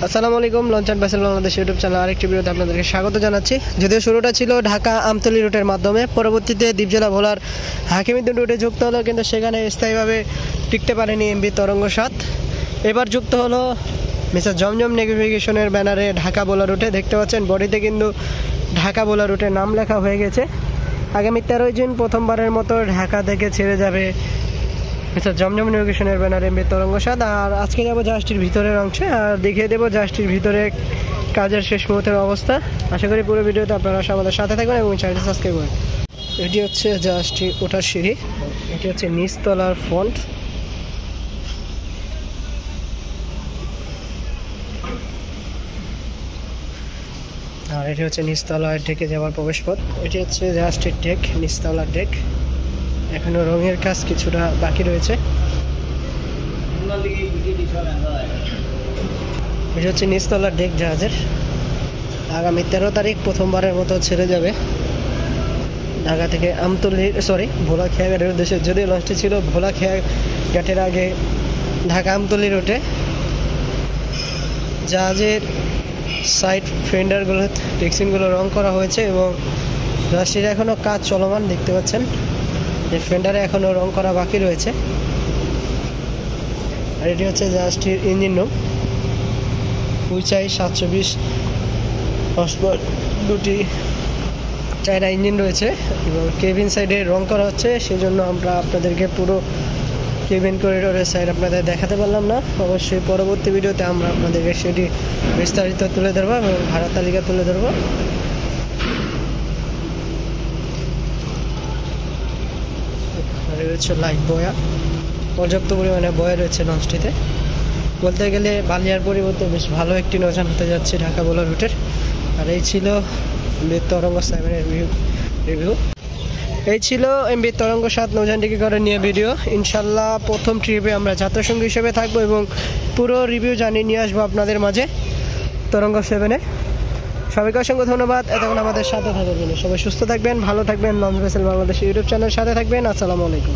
আসসালামু আলাইকুম, launch and vessel Bangladesh YouTube channel আরেকটি ভিডিওতে আপনাদেরকে স্বাগত জানাচ্ছি। যদিও শুরুটা ছিল ঢাকা আমতলী রুটের মাধ্যমে, পরবর্তীতে দ্বীপজেলা ভোলার হাকিমউদ্দিন রুটে যুক্ত হলো, কিন্তু সেখানে স্থায়ীভাবে টিকতে পারেনি এমভি তরঙ্গ ৭। এবার যুক্ত হলো মিস্টার জমজম নেভিগেশনের ব্যানারে ঢাকা ভোলা রুটে। দেখতে পাচ্ছেন বডিতে কিন্তু ঢাকা ভোলা রুটের নাম লেখা হয়ে গেছে। আগামী 13 জুন প্রথমবারের মতো ঢাকা থেকে ছেড়ে যাবে মিস্টার জমজম নেভিগেশনের ব্যানারে এমভি তরঙ্গ ৭। আর আজকে যাবো জাহাজটির ভিতরের অংশে, আর দেখিয়ে দেবো জাহাজটির ভিতরে কাজের শেষ মুহূর্তের অবস্থা। আশা করি পুরো ভিডিওতে আপনারা আমাদের সাথে থাকবেন এবং চ্যানেলটি সাবস্ক্রাইব করবেন। এটি হচ্ছে জাহাজটি ওঠার সিঁড়ি, এটি হচ্ছে নিচতলার ফ্রন্ট। আর এটি হচ্ছে নিচতলার ডেকে যাওয়ার প্রবেশপথ। এটি হচ্ছে জাহাজটির ডেক, নিচতলার ডেক। এখনো রঙের কাজ কিছুটা বাকি রয়েছে। এটা হচ্ছে নিচতলার ডেক জাহাজের। আগামী 13 তারিখ প্রথমবারের মতো ছেড়ে যাবে ঢাকা থেকে ভোলা খেয়াঘাটের উদ্দেশ্যে। যদিও লঞ্চটি ছিল ভোলা খেয়াঘাটের আগে ঢাকা আমতলী রুটে। জাহাজের সাইড ফেন্ডারগুলো, টেক্সিনগুলো রং করা হয়েছে এবং জাহাজটির এখনও কাজ চলমান। দেখতে পাচ্ছেন যে ফেন্ডারে এখনও রং করা বাকি রয়েছে। আর এটি হচ্ছে জাহাজটির ইঞ্জিন রুম। উইচাই 720 হর্সপাওয়ার দুটি চায়না ইঞ্জিন রয়েছে এবং কেবিন সাইডে রং করা হচ্ছে। সেই জন্য আমরা আপনাদেরকে পুরো কেবিন করিডোরের সাইড আপনাদের দেখাতে পারলাম না। অবশ্যই পরবর্তী ভিডিওতে আমরা আপনাদেরকে সেটি বিস্তারিত তুলে ধরবো এবং ভাড়া তালিকা তুলে ধরবো। আর রয়েছে লাইট বয়া, পর্যাপ্ত পরিমাণে বয়া রয়েছে লঞ্চটিতে। বলতে গেলে বালিয়ার পরিবর্তে বেশ ভালো একটি নৌযান হতে যাচ্ছে ঢাকা ভোলা রুটের। আর এই ছিল এমভি তরঙ্গ 7-এর রিভিউ। এই ছিল এমভি তরঙ্গ ৭ নৌযানটিকে করে নিয়ে ভিডিও। ইনশাল্লাহ প্রথম ট্রিপে আমরা যাত্রাসঙ্গী হিসেবে থাকবো এবং পুরো রিভিউ জানিয়ে নিয়ে আসবো আপনাদের মাঝে তরঙ্গ 7-এ। সবাইকে অসংখ্য ধন্যবাদ এতক্ষণ আমাদের সাথে থাকার জন্য। সবাই সুস্থ থাকবেন, ভালো থাকবেন। লঞ্চ ভেসেল বাংলাদেশ ইউটিউব চ্যানেলের সাথে থাকবেন। আসসালামু আলাইকুম।